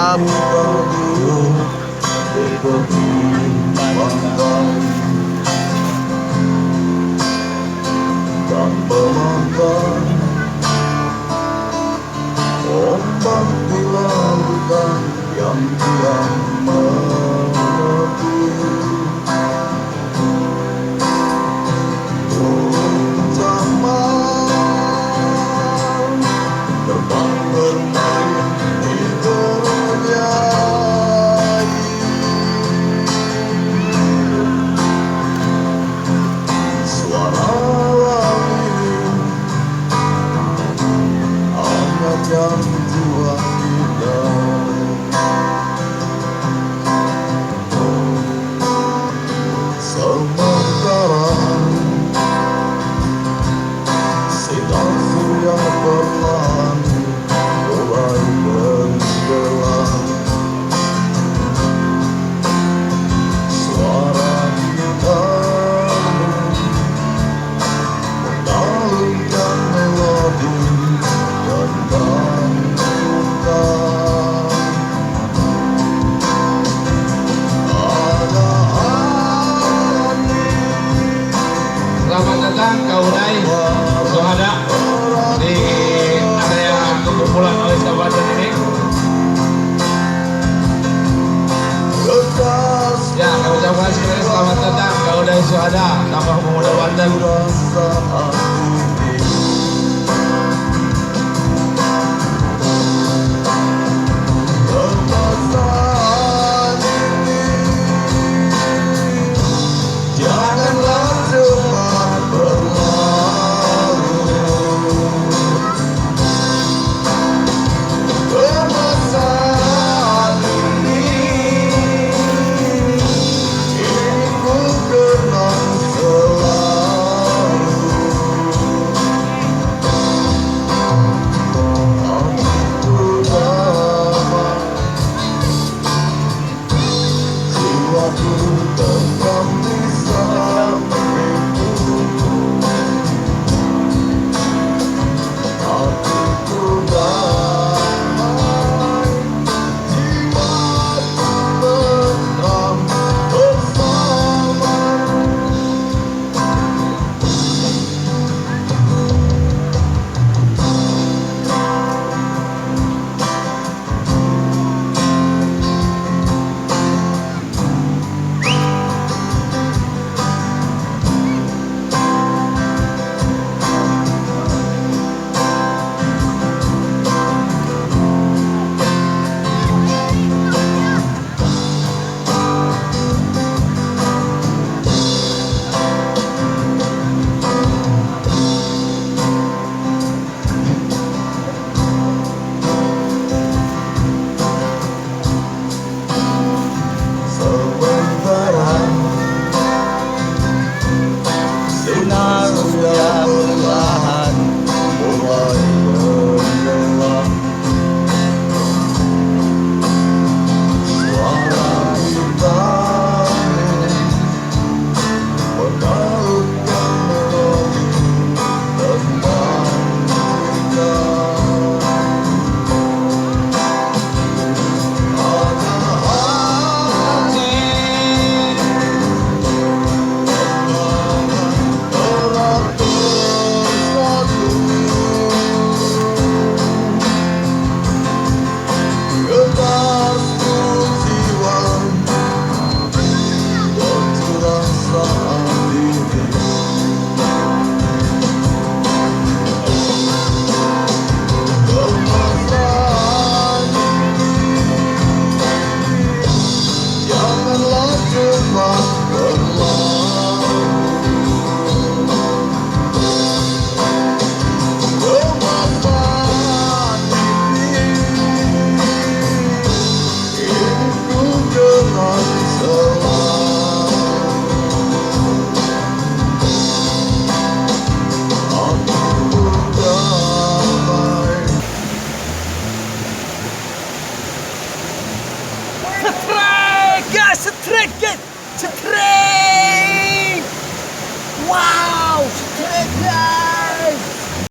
Siap. Tanpa mantan, ombak di lautan yang kian menepi. Burung zaman terbang bermain di dunia ini. Suara yang tua kita, sementara sinar surya perlahan mulai tenggelam. Suara kita mengalunkan melodi tentang cinta. Ada angin. Selamat datang kaulai Syuhada di area kumpulan oleh Sahabat ini. Ya, kami ucapkan sekali selamat datang kaulai Syuhada Tambah Pemuda Banten. Janganlah cepat berlalu. Permasalahan ini ku kenang selalu. Aku damai, jiwaku tentram di sampingmu. Hatiku damai, jiwaku tentram bersamamu. Sementara sinar surya perlahan mulai tenggelam. Suara kita mengalunkan melodi tentang cinta. Janganlah cepat berlalu. Permasalahan ini ku kenang selalu. Aku damai. Setrek, guys, setrek, guys, setrek.